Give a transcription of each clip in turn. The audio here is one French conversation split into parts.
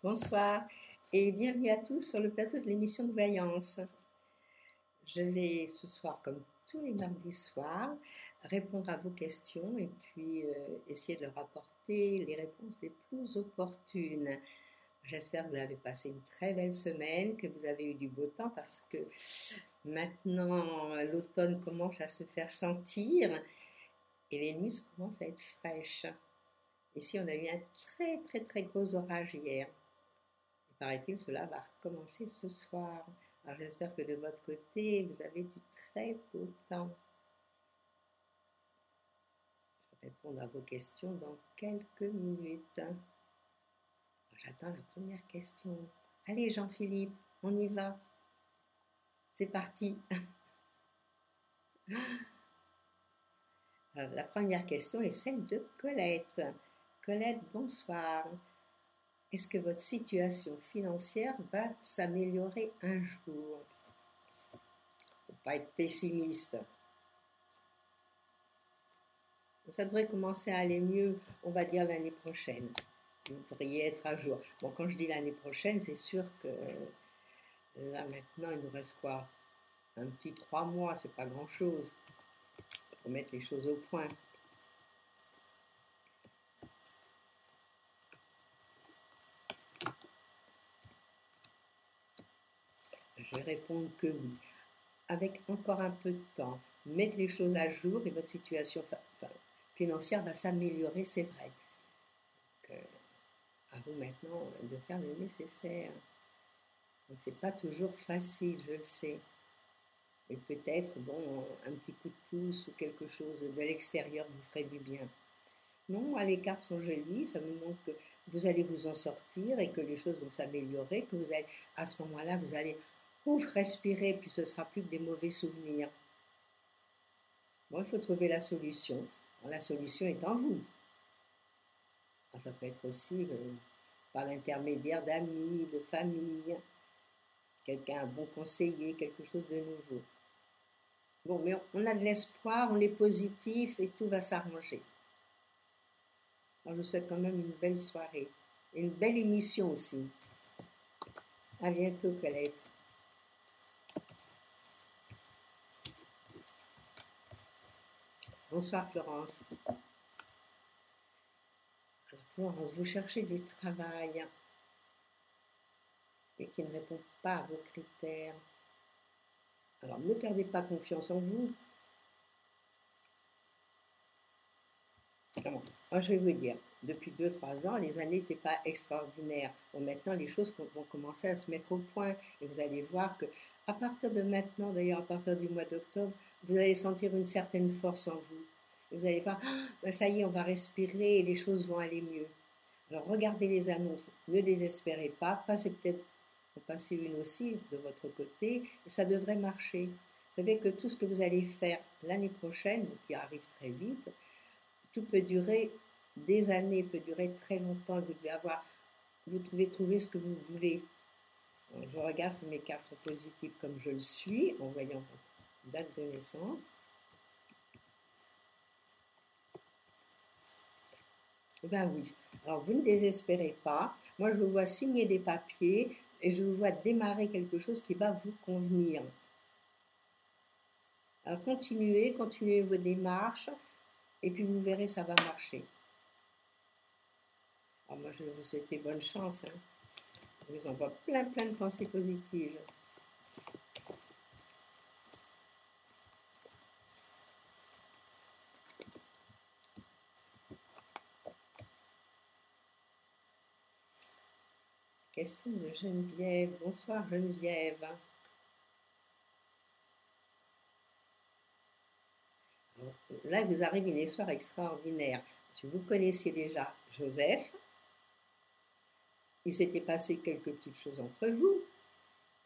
Bonsoir et bienvenue à tous sur le plateau de l'émission de Voyance. Je vais ce soir, comme tous les mardis soirs, répondre à vos questions et puis essayer de leur apporter les réponses les plus opportunes. J'espère que vous avez passé une très belle semaine, que vous avez eu du beau temps parce que maintenant l'automne commence à se faire sentir et les nuits commencent à être fraîches. Ici, on a eu un très gros orage hier. Paraît-il, cela va recommencer ce soir. Alors j'espère que de votre côté, vous avez du très beau temps. Je vais répondre à vos questions dans quelques minutes. J'attends la première question. Allez Jean-Philippe, on y va. C'est parti. Alors, la première question est celle de Colette. Colette, bonsoir. Est-ce que votre situation financière va s'améliorer un jour? Faut pas être pessimiste. Ça devrait commencer à aller mieux, on va dire l'année prochaine. Vous devriez être à jour. Bon, quand je dis l'année prochaine, c'est sûr que là maintenant, il nous reste quoi? Un petit 3 mois, c'est pas grand-chose. Il faut mettre les choses au point. Je vais répondre que oui. Avec encore un peu de temps, mettre les choses à jour et votre situation financière va s'améliorer, c'est vrai. Donc, à vous maintenant de faire le nécessaire. Donc, c'est pas toujours facile, je le sais. Et peut-être, bon, un petit coup de pouce ou quelque chose de l'extérieur vous ferait du bien. Non, les cartes sont jolies, ça me montre que vous allez vous en sortir et que les choses vont s'améliorer, que vous allez, à ce moment-là, vous allez respirer, puis ce sera plus que des mauvais souvenirs. Bon, il faut trouver la solution. Bon, la solution est en vous. Alors, ça peut être aussi par l'intermédiaire d'amis, de famille, quelqu'un, un bon conseiller, quelque chose de nouveau. Bon, mais on a de l'espoir, on est positif et tout va s'arranger. Alors, je vous souhaite quand même une belle soirée. Et une belle émission aussi. À bientôt, Colette. Bonsoir, Florence. Alors, Florence, vous cherchez du travail et qui ne répond pas à vos critères. Alors, ne perdez pas confiance en vous. Alors, moi, je vais vous dire, depuis 2-3 ans, les années n'étaient pas extraordinaires. Bon, maintenant, les choses vont commencer à se mettre au point et vous allez voir que, à partir de maintenant, d'ailleurs, à partir du mois d'octobre, vous allez sentir une certaine force en vous. Et vous allez voir, ah, ben ça y est, on va respirer et les choses vont aller mieux. Alors, regardez les annonces, ne désespérez pas, passez peut-être, passez une aussi de votre côté, et ça devrait marcher. Vous savez que tout ce que vous allez faire l'année prochaine, qui arrive très vite, tout peut durer des années, peut durer très longtemps. Vous devez trouver ce que vous voulez. Alors, je regarde si mes cartes sont positives comme je le suis, en voyant votre date de naissance. Eh bien oui. Alors vous ne désespérez pas. Moi, je vous vois signer des papiers et je vous vois démarrer quelque chose qui va vous convenir. Alors continuez vos démarches et puis vous verrez, ça va marcher. Alors moi, je vais vous souhaiter bonne chance. Je vous envoie plein de pensées positives. Question de Geneviève. Bonsoir Geneviève. Alors, là, il vous arrive une histoire extraordinaire. Si vous connaissiez déjà Joseph, il s'était passé quelques petites choses entre vous.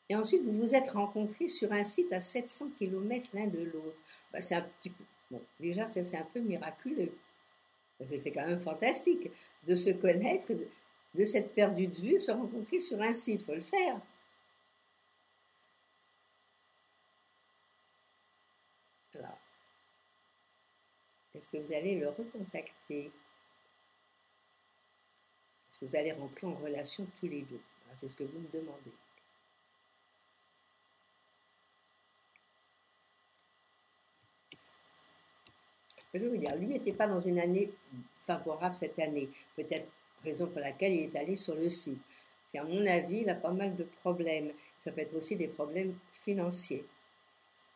Et ensuite, vous vous êtes rencontrés sur un site à 700 km l'un de l'autre. Ben, c'est un petit peu, bon, déjà, c'est un peu miraculeux. C'est quand même fantastique de se connaître, de s'être perdu de vue, se rencontrer sur un site. Il faut le faire. Alors, est-ce que vous allez le recontacter? Vous allez rentrer en relation tous les deux. C'est ce que vous me demandez. Je veux dire, lui n'était pas dans une année favorable cette année. Peut-être raison pour laquelle il est allé sur le site. Et à mon avis, il a pas mal de problèmes. Ça peut être aussi des problèmes financiers.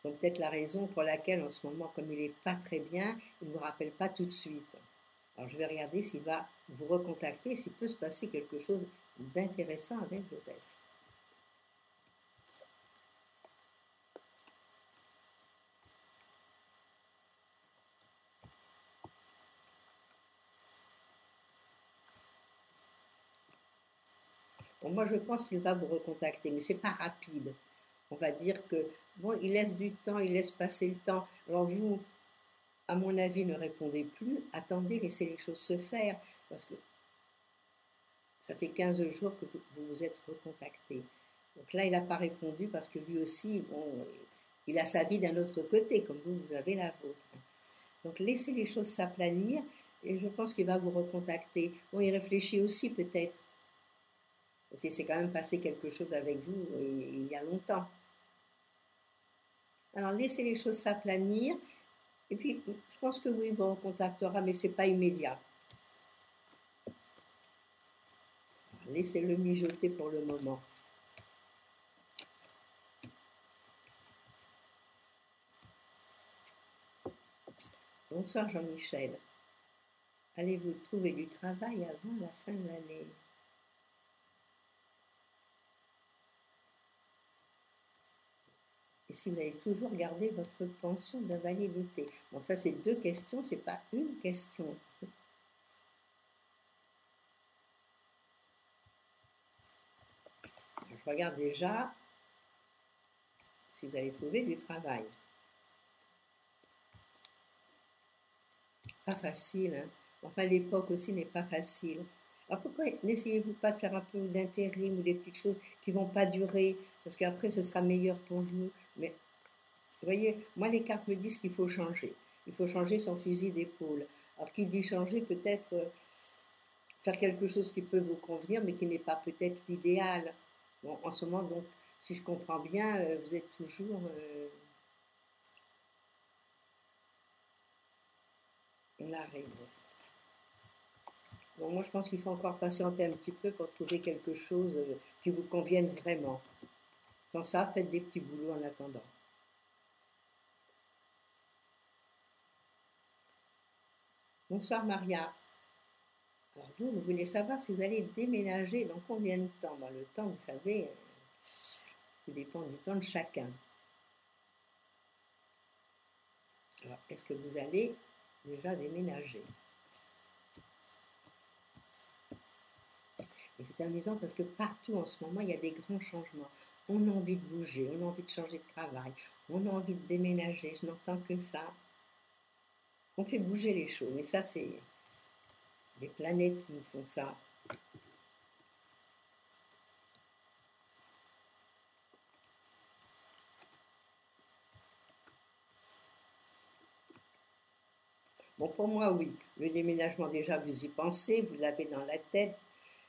Donc peut-être la raison pour laquelle en ce moment, comme il n'est pas très bien, il ne vous rappelle pas tout de suite. Alors je vais regarder s'il va vous recontacter, s'il peut se passer quelque chose d'intéressant avec Joseph. Bon, moi je pense qu'il va vous recontacter, mais c'est pas rapide. On va dire que bon, il laisse du temps, il laisse passer le temps. Alors vous, à mon avis, ne répondez plus. Attendez, laissez les choses se faire, parce que ça fait 15 jours que vous vous êtes recontacté. Donc là, il n'a pas répondu parce que lui aussi, bon, il a sa vie d'un autre côté, comme vous avez la vôtre. Donc laissez les choses s'aplanir et je pense qu'il va vous recontacter. Bon, il réfléchit aussi peut-être, parce qu'il s'est quand même passé quelque chose avec vous il y a longtemps. Alors laissez les choses s'aplanir et puis je pense que oui, il vous recontactera, mais ce n'est pas immédiat. Laissez-le mijoter pour le moment. Bonsoir Jean-Michel. Allez-vous trouver du travail avant la fin de l'année? Et si vous avez toujours gardé votre pension d'invalidité? Bon, ça c'est deux questions, c'est pas une question. Je regarde déjà si vous allez trouver du travail. Pas facile, hein. Enfin, l'époque aussi n'est pas facile. Alors pourquoi n'essayez-vous pas de faire un peu d'intérim ou des petites choses qui ne vont pas durer? Parce qu'après, ce sera meilleur pour vous. Mais vous voyez, moi, les cartes me disent qu'il faut changer. Il faut changer son fusil d'épaule. Alors, qui dit changer, peut-être faire quelque chose qui peut vous convenir, mais qui n'est pas peut-être l'idéal. Bon, en ce moment, donc, si je comprends bien, vous êtes toujours... on arrive. Bon, moi, je pense qu'il faut encore patienter un petit peu pour trouver quelque chose qui vous convienne vraiment. Sans ça, faites des petits boulots en attendant. Bonsoir Maria. Alors vous voulez savoir si vous allez déménager dans combien de temps? Dans le temps, vous savez, tout dépend du temps de chacun. Alors, est-ce que vous allez déjà déménager? Et c'est amusant parce que partout en ce moment, il y a des grands changements. On a envie de bouger, on a envie de changer de travail, on a envie de déménager, je n'entends que ça. On fait bouger les choses, mais ça, c'est les planètes qui nous font ça. Bon, pour moi, oui. Le déménagement, déjà, vous y pensez, vous l'avez dans la tête.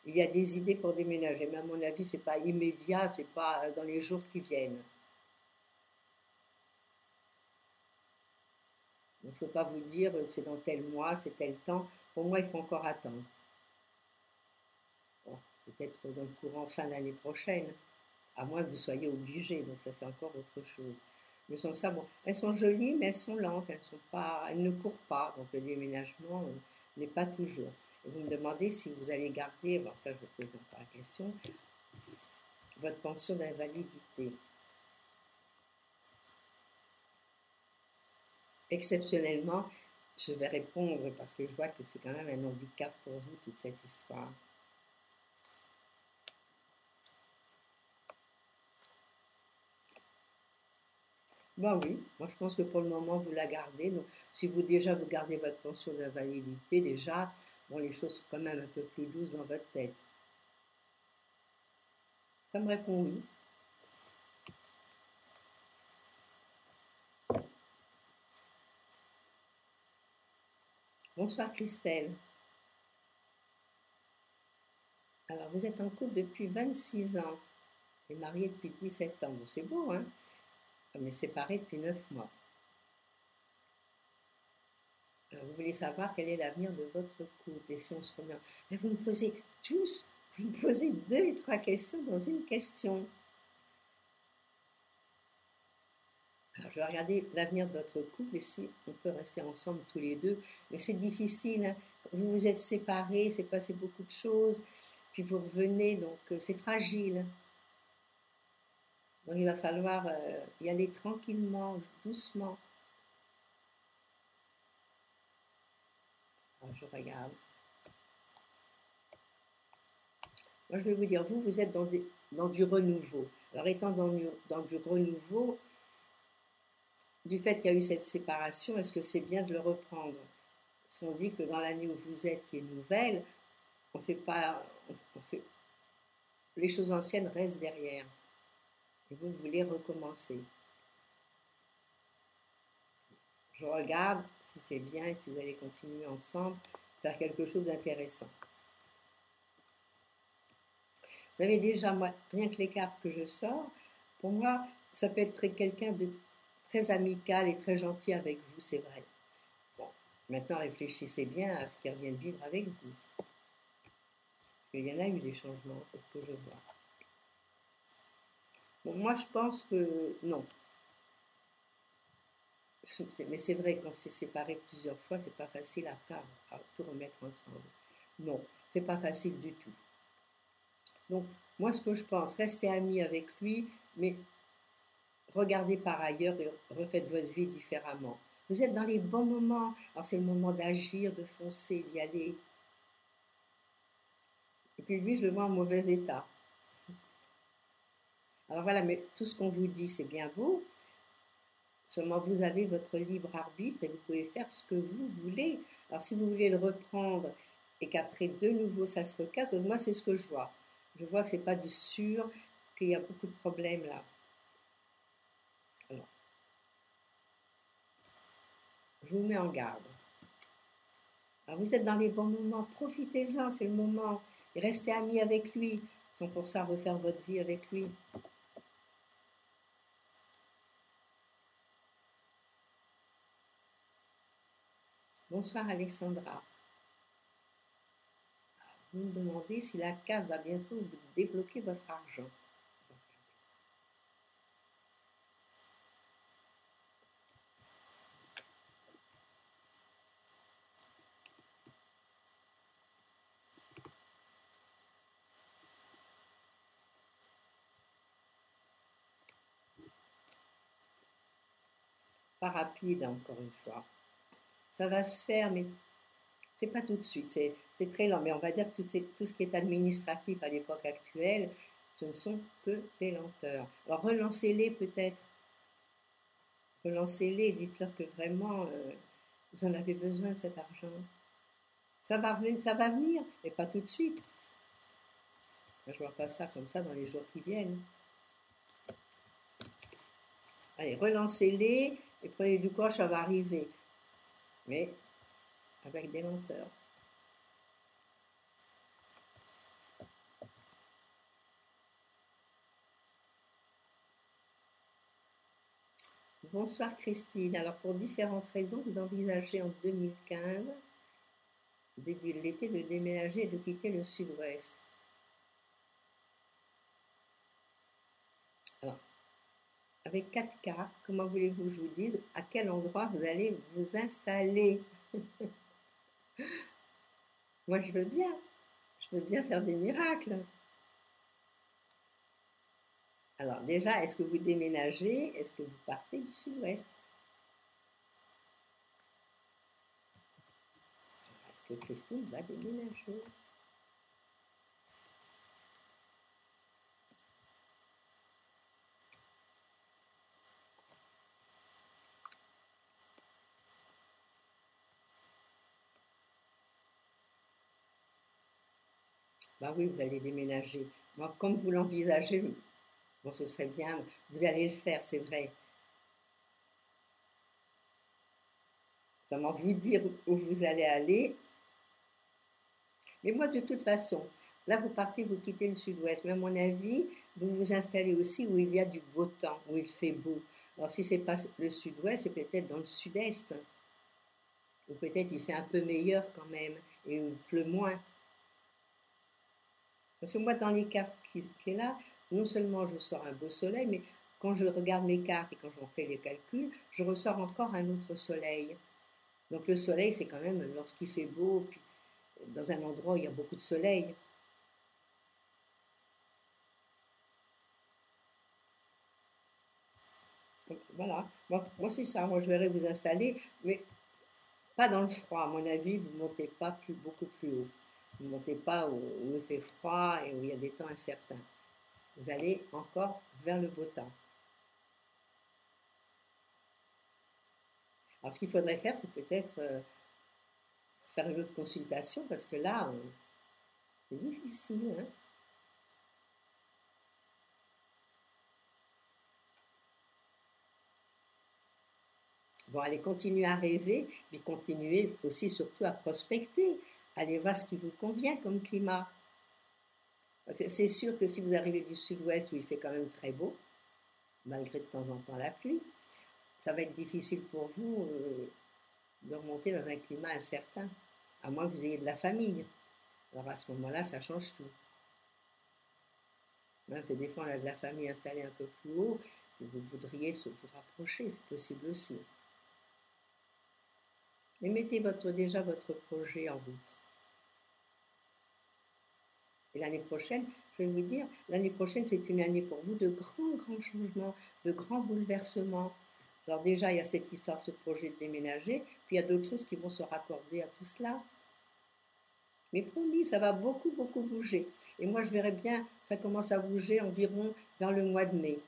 Il y a des idées pour déménager, mais à mon avis, c'est pas immédiat, c'est pas dans les jours qui viennent. Il ne faut pas vous dire c'est dans tel mois, c'est tel temps. Pour moi, il faut encore attendre. Bon, peut-être dans le courant fin d'année prochaine, à moins que vous soyez obligé, donc ça c'est encore autre chose. Mais sans ça, bon, elles sont jolies, mais elles sont lentes, elles ne courent pas, donc le déménagement n'est pas toujours. Et vous me demandez si vous allez garder, bon ça je vous pose encore la question, votre pension d'invalidité. Exceptionnellement, je vais répondre parce que je vois que c'est quand même un handicap pour vous, toute cette histoire. Bah oui, moi je pense que pour le moment vous la gardez. Donc, si vous déjà vous gardez votre pension d'invalidité, déjà, bon, les choses sont quand même un peu plus douces dans votre tête. Ça me répond oui. Bonsoir Christelle. Alors, vous êtes en couple depuis 26 ans et marié depuis 17 ans. Bon, c'est beau, hein? Mais séparé depuis 9 mois. Alors, vous voulez savoir quel est l'avenir de votre couple et si on se remet Mais vous me posez tous, vous me posez 2 et 3 questions dans une question. Alors, je vais regarder l'avenir de votre couple et si on peut rester ensemble tous les deux. Mais c'est difficile, hein. Vous vous êtes séparés, c'est passé beaucoup de choses, puis vous revenez, donc c'est fragile. Donc il va falloir y aller tranquillement, doucement. Alors, je regarde. Moi, je vais vous dire, vous êtes dans du renouveau. Alors, étant dans du renouveau, du fait qu'il y a eu cette séparation, est-ce que c'est bien de le reprendre? Parce qu'on dit que dans l'année où vous êtes, qui est nouvelle, on fait pas, on fait, les choses anciennes restent derrière. Et vous voulez recommencer. Je regarde si c'est bien et si vous allez continuer ensemble, faire quelque chose d'intéressant. Vous savez déjà, moi, rien que les cartes que je sors, pour moi, ça peut être quelqu'un de très amical et très gentil avec vous, c'est vrai. Bon, maintenant réfléchissez bien à ce qu'ils reviennent vivre avec vous. Parce qu'il y en a eu des changements, c'est ce que je vois. Bon, moi, je pense que non. Mais c'est vrai, qu'on s'est séparés plusieurs fois, c'est pas facile à tout remettre ensemble. Non, c'est pas facile du tout. Donc, moi, ce que je pense, restez amis avec lui, mais regardez par ailleurs et refaites votre vie différemment. Vous êtes dans les bons moments. Alors, c'est le moment d'agir, de foncer, d'y aller. Et puis lui, je le vois en mauvais état. Alors voilà, mais tout ce qu'on vous dit, c'est bien beau. Seulement, vous avez votre libre arbitre et vous pouvez faire ce que vous voulez. Alors, si vous voulez le reprendre et qu'après de nouveau ça se recasse, moi, c'est ce que je vois. Je vois que c'est pas du sûr, qu'il y a beaucoup de problèmes là. Alors, je vous mets en garde. Alors, vous êtes dans les bons moments, profitez-en, c'est le moment. Et restez amis avec lui, sans pour ça refaire votre vie avec lui. Bonsoir Alexandra. Vous me demandez si la CAF va bientôt vous débloquer votre argent. Pas rapide, encore une fois. Ça va se faire, mais c'est pas tout de suite. C'est très lent. Mais on va dire que tout ce qui est administratif à l'époque actuelle, ce ne sont que des lenteurs. Alors relancez-les peut-être. Relancez-les, dites-leur que vraiment vous en avez besoin de cet argent. Ça va venir, mais pas tout de suite. Je ne vois pas ça comme ça dans les jours qui viennent. Allez, relancez-les et prenez du courage, ça va arriver. Mais avec des lenteurs. Bonsoir Christine. Alors pour différentes raisons, vous envisagez en 2015, début de l'été, de déménager et de quitter le sud-ouest. Alors, avec 4 cartes, comment voulez-vous que je vous dise à quel endroit vous allez vous installer? Moi je veux bien faire des miracles. Alors déjà, est-ce que vous déménagez? Est-ce que vous partez du sud-ouest? Est-ce que Christine va déménager? Bah oui, vous allez déménager. Moi, comme vous l'envisagez, bon, ce serait bien, vous allez le faire, c'est vrai. Seulement vous dire où vous allez aller. Mais moi, de toute façon, Là, vous partez, vous quittez le sud-ouest. Mais à mon avis, vous vous installez aussi où il y a du beau temps, où il fait beau. Alors, si ce n'est pas le sud-ouest, c'est peut-être dans le sud-est. Ou peut-être il fait un peu meilleur quand même, et il pleut moins. Parce que moi, dans les cartes qui est là, non seulement je sors un beau soleil, mais quand je regarde mes cartes et quand j'en fais les calculs, je ressors encore un autre soleil. Donc le soleil, c'est quand même lorsqu'il fait beau, puis dans un endroit où il y a beaucoup de soleil. Donc, voilà, moi c'est ça, moi je verrai vous installer, mais pas dans le froid, à mon avis, vous ne montez pas beaucoup plus haut. Vous ne montez pas où il fait froid et où il y a des temps incertains. Vous allez encore vers le beau temps. Alors ce qu'il faudrait faire, c'est peut-être faire une autre consultation, parce que là, c'est difficile. Hein. Bon, allez continuer à rêver, mais continuez aussi surtout à prospecter. Allez voir ce qui vous convient comme climat. C'est sûr que si vous arrivez du sud-ouest où il fait quand même très beau, malgré de temps en temps la pluie, ça va être difficile pour vous de remonter dans un climat incertain, à moins que vous ayez de la famille. Alors à ce moment-là, ça change tout. Hein, c'est des fois on a de la famille installée un peu plus haut, et vous voudriez vous rapprocher, c'est possible aussi. Mais mettez déjà votre projet en route. Et l'année prochaine, je vais vous dire, l'année prochaine, c'est une année pour vous de grands changements, de grands bouleversements. Alors déjà, il y a cette histoire, ce projet de déménager, puis il y a d'autres choses qui vont se raccorder à tout cela. Mais promis, ça va beaucoup bouger. Et moi, je verrai bien, ça commence à bouger environ vers le mois de mai.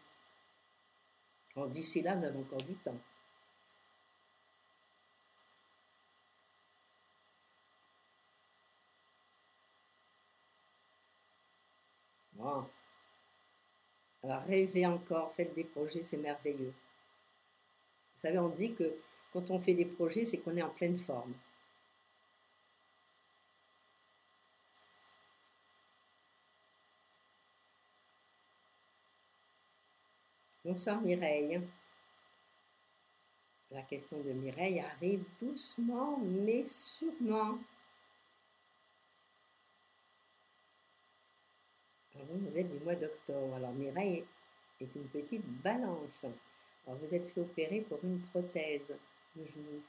Alors d'ici là, vous avez encore du temps. Bon. Alors rêvez encore, faites des projets, c'est merveilleux. Vous savez, on dit que quand on fait des projets, c'est qu'on est en pleine forme. Bonsoir Mireille. La question de Mireille arrive doucement mais sûrement. Alors vous êtes du mois d'octobre. Alors Mireille est une petite balance. Alors vous êtes opéré pour une prothèse de genou.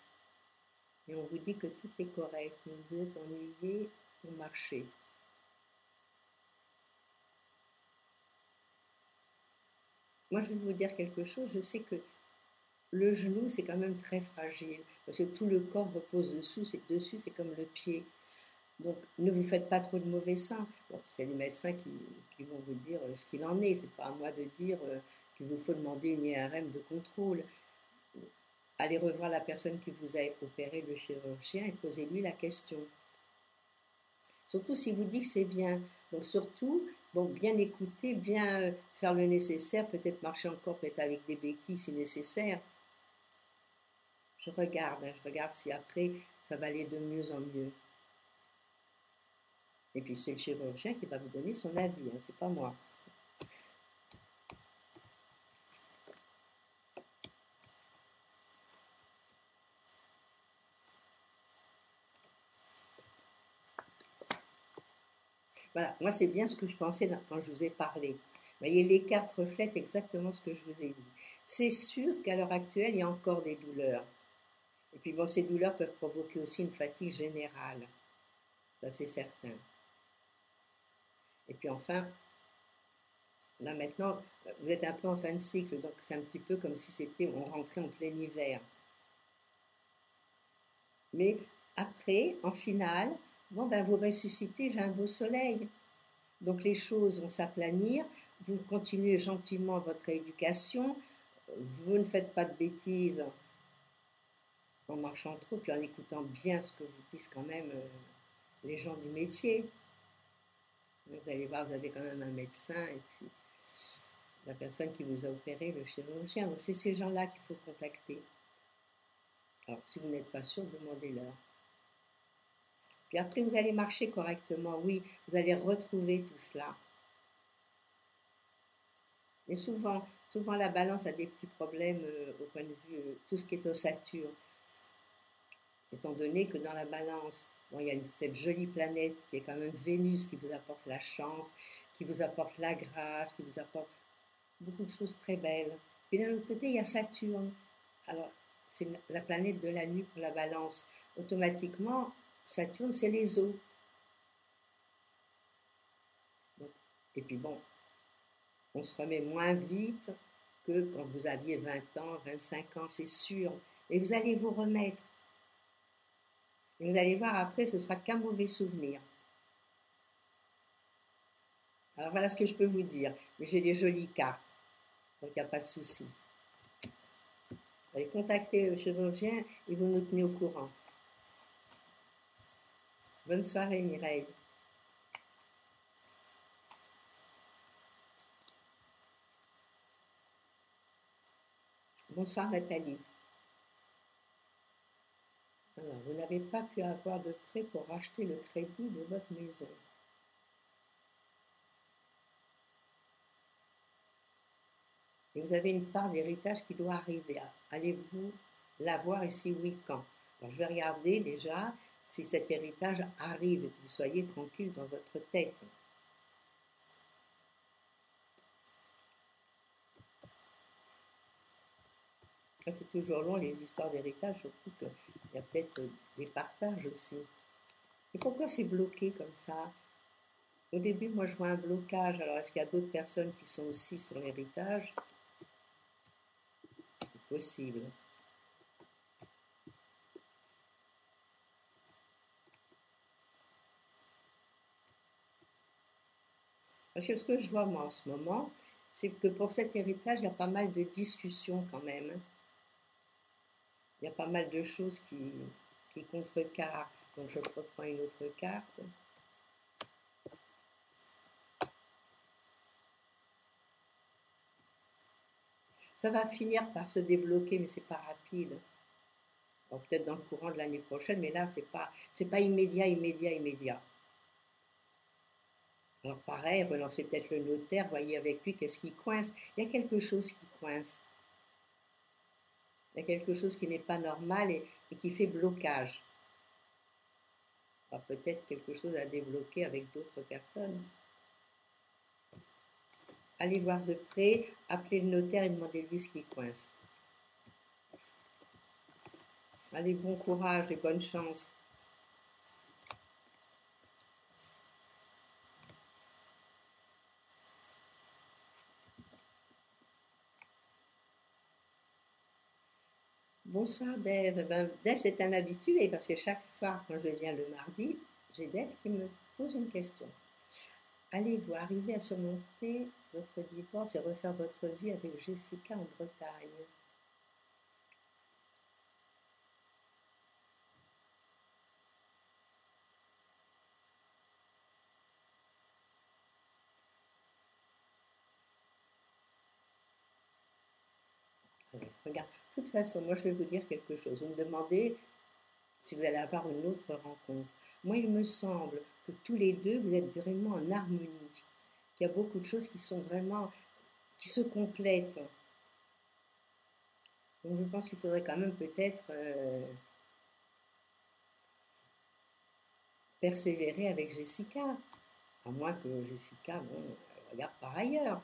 Et on vous dit que tout est correct. Vous vous êtes ennuyé au marché. Moi, je vais vous dire quelque chose. Je sais que le genou, c'est quand même très fragile. Parce que tout le corps repose dessus. C'est comme le pied. Donc, ne vous faites pas trop de mauvais sang. Bon, c'est les médecins qui vont vous dire ce qu'il en est. C'est pas à moi de dire qu'il vous faut demander une IRM de contrôle. Allez revoir la personne qui vous a opéré, le chirurgien, et posez-lui la question. Surtout si vous dit que c'est bien. Donc surtout, bon, bien écouter, bien faire le nécessaire, peut-être marcher encore, peut-être avec des béquilles si nécessaire. Je regarde si après ça va aller de mieux en mieux. Et puis c'est le chirurgien qui va vous donner son avis, hein, c'est pas moi. Voilà, moi c'est bien ce que je pensais quand je vous ai parlé. Vous voyez, les cartes reflètent exactement ce que je vous ai dit. C'est sûr qu'à l'heure actuelle, il y a encore des douleurs. Et puis bon, ces douleurs peuvent provoquer aussi une fatigue générale. Ça c'est certain. Et puis enfin, là maintenant, vous êtes un peu en fin de cycle, donc c'est un petit peu comme si on rentrait en plein hiver. Mais après, en finale, bon ben vous ressuscitez, j'ai un beau soleil. Donc les choses vont s'aplanir, vous continuez gentiment votre éducation, vous ne faites pas de bêtises en marchant trop, puis en écoutant bien ce que vous disent quand même les gens du métier. Vous allez voir, vous avez quand même un médecin et puis la personne qui vous a opéré, le chirurgien. Donc c'est ces gens-là qu'il faut contacter. Alors si vous n'êtes pas sûr, demandez-leur. Puis après, vous allez marcher correctement, oui, vous allez retrouver tout cela. Mais souvent la balance a des petits problèmes au point de vue tout ce qui est ossature. Étant donné que dans la balance, bon, il y a cette jolie planète qui est quand même Vénus qui vous apporte la chance, qui vous apporte la grâce, qui vous apporte beaucoup de choses très belles. Puis d'un autre côté, il y a Saturne. Alors, c'est la planète de la nuit pour la balance. Automatiquement, Saturne, c'est les os. Et puis bon, on se remet moins vite que quand vous aviez 20 ans, 25 ans, c'est sûr. Et vous allez vous remettre. Et vous allez voir après, ce sera qu'un mauvais souvenir. Alors voilà ce que je peux vous dire. Mais j'ai des jolies cartes, donc il n'y a pas de souci. Vous allez contacter le chirurgien et vous nous tenez au courant. Bonne soirée Mireille. Bonsoir Nathalie. Alors, vous n'avez pas pu avoir de prêt pour racheter le crédit de votre maison. Et vous avez une part d'héritage qui doit arriver. Allez-vous l'avoir et si oui, quand? Alors, je vais regarder déjà si cet héritage arrive et que vous soyez tranquille dans votre tête. C'est toujours long les histoires d'héritage, surtout qu'il y a peut-être des partages aussi. Et pourquoi c'est bloqué comme ça? Au début, moi je vois un blocage. Alors est-ce qu'il y a d'autres personnes qui sont aussi sur l'héritage? C'est possible. Parce que ce que je vois moi en ce moment, c'est que pour cet héritage, il y a pas mal de discussions quand même. Il y a pas mal de choses qui contrecarrent. Donc je reprends une autre carte. Ça va finir par se débloquer, mais c'est pas rapide. Alors, peut-être dans le courant de l'année prochaine, mais là c'est pas immédiat. Alors pareil, relancez peut-être le notaire, voyez avec lui qu'est-ce qui coince. Il y a quelque chose qui coince. Il y a quelque chose qui n'est pas normal et qui fait blocage. Alors peut-être quelque chose à débloquer avec d'autres personnes. Allez voir de près, appelez le notaire et demandez-lui ce qui coince. Allez, bon courage et bonne chance. Bonsoir Dave. Dave, c'est un habitué parce que chaque soir, quand je viens le mardi, j'ai Dave qui me pose une question. Allez-vous arriver à surmonter votre divorce et refaire votre vie avec Jessica en Bretagne? Regarde, de toute façon, moi je vais vous dire quelque chose. Vous me demandez si vous allez avoir une autre rencontre. Moi, il me semble que tous les deux, vous êtes vraiment en harmonie. Qu'il y a beaucoup de choses qui sont vraiment, qui se complètent. Donc je pense qu'il faudrait quand même peut-être persévérer avec Jessica. À moins que Jessica, bon, elle regarde par ailleurs.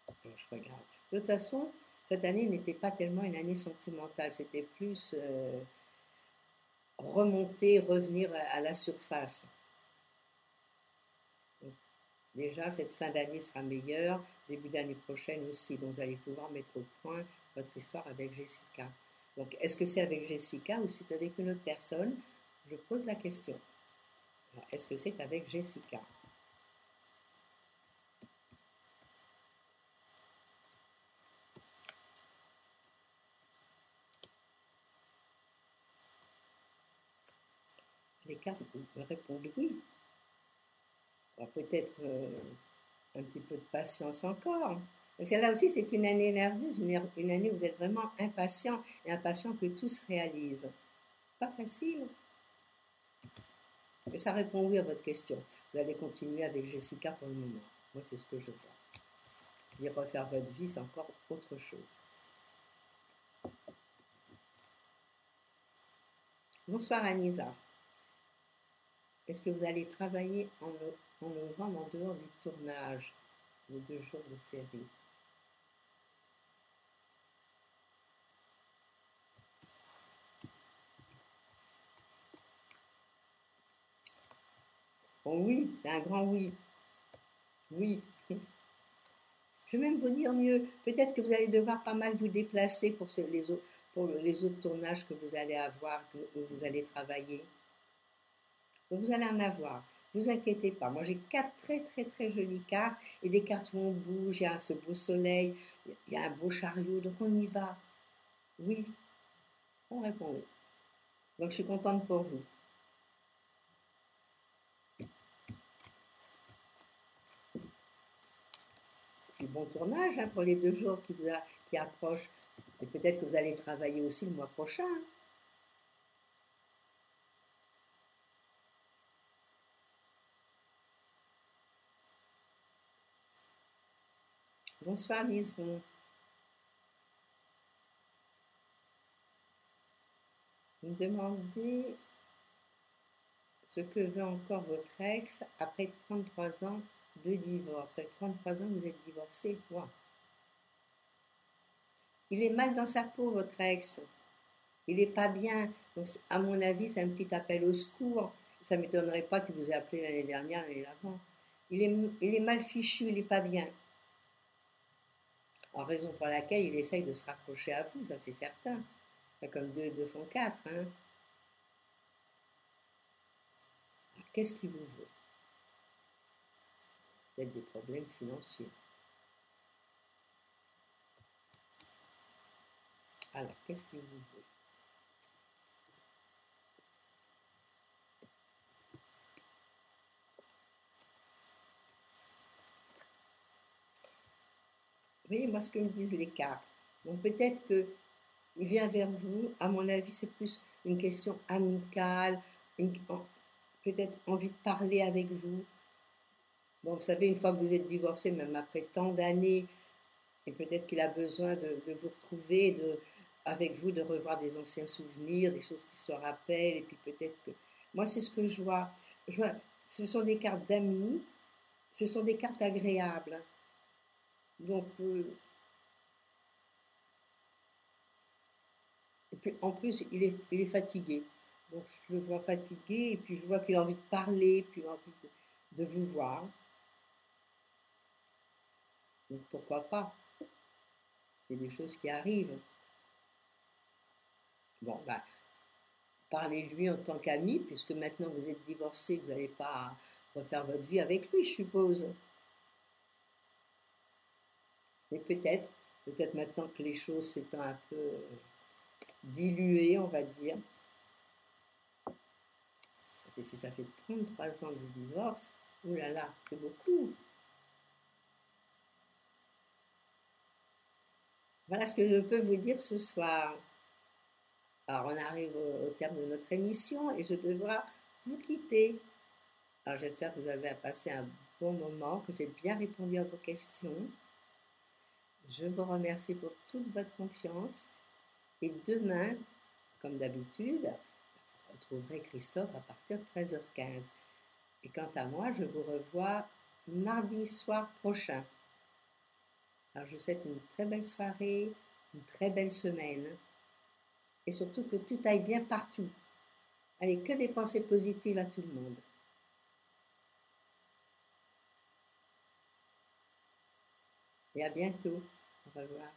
Alors, je regarde. De toute façon, cette année n'était pas tellement une année sentimentale, c'était plus remonter, revenir à la surface. Donc, déjà, cette fin d'année sera meilleure, début d'année prochaine aussi, donc vous allez pouvoir mettre au point votre histoire avec Jessica. Donc, est-ce que c'est avec Jessica ou c'est avec une autre personne? Je pose la question. Est-ce que c'est avec Jessica? Les cartes répondent oui. Alors peut-être un petit peu de patience encore. Parce que là aussi, c'est une année nerveuse, une année où vous êtes vraiment impatient et impatient que tout se réalise. Pas facile. Et ça répond oui à votre question. Vous allez continuer avec Jessica pour le moment. Moi, c'est ce que je vois. Et refaire votre vie, c'est encore autre chose. Bonsoir Anisa. Est-ce que vous allez travailler en novembre en dehors du tournage, les 2 jours de série? Oh oui, c'est un grand oui. Oui. Je vais même vous dire mieux. Peut-être que vous allez devoir pas mal vous déplacer pour les autres tournages que vous allez avoir, que vous allez travailler. Donc vous allez en avoir. Ne vous inquiétez pas. Moi j'ai 4 très très très jolies cartes et des cartes où on bouge, il y a ce beau soleil, il y a un beau chariot, donc on y va. Oui, on répond oui. Donc je suis contente pour vous. Puis bon tournage hein, pour les 2 jours qui approchent. Et peut-être que vous allez travailler aussi le mois prochain. Bonsoir Liseron. Vous me demandez ce que veut encore votre ex après 33 ans de divorce. Avec 33 ans, vous êtes divorcé. Wow. Il est mal dans sa peau, votre ex. Il n'est pas bien. Donc, à mon avis, c'est un petit appel au secours. Ça ne m'étonnerait pas qu'il vous ait appelé l'année dernière, l'année d'avant. Il est mal fichu, il n'est pas bien. En raison pour laquelle il essaye de se raccrocher à vous, ça c'est certain. C'est comme deux font quatre. Hein. Qu'est-ce qu'il vous veut? Peut-être des problèmes financiers. Alors, qu'est-ce qu'il vous veut? Vous voyez, moi, ce que me disent les cartes. Donc, peut-être qu'il vient vers vous. À mon avis, c'est plus une question amicale, peut-être envie de parler avec vous. Bon, vous savez, une fois que vous êtes divorcé, même après tant d'années, et peut-être qu'il a besoin de vous retrouver, avec vous, de revoir des anciens souvenirs, des choses qui se rappellent, et puis peut-être que... Moi, c'est ce que je vois. Ce sont des cartes d'amis, ce sont des cartes agréables. Donc, et puis en plus, il est fatigué. Donc, je le vois fatigué, et puis je vois qu'il a envie de parler, puis il a envie de vous voir. Donc, pourquoi pas? C'est des choses qui arrivent. Bon, bah, parlez-lui en tant qu'ami, puisque maintenant vous êtes divorcé, vous n'allez pas refaire votre vie avec lui, je suppose. Mais peut-être maintenant que les choses s'étant un peu diluées, on va dire, parce que si ça fait 33 ans de divorce, oulala, c'est beaucoup. Voilà ce que je peux vous dire ce soir. Alors on arrive au terme de notre émission et je devrais vous quitter. Alors j'espère que vous avez passé un bon moment, que j'ai bien répondu à vos questions. Je vous remercie pour toute votre confiance et demain, comme d'habitude, vous retrouverez Christophe à partir de 13h15. Et quant à moi, je vous revois mardi soir prochain. Alors je vous souhaite une très belle soirée, une très belle semaine et surtout que tout aille bien partout. Allez, que des pensées positives à tout le monde. Et à bientôt. Au revoir.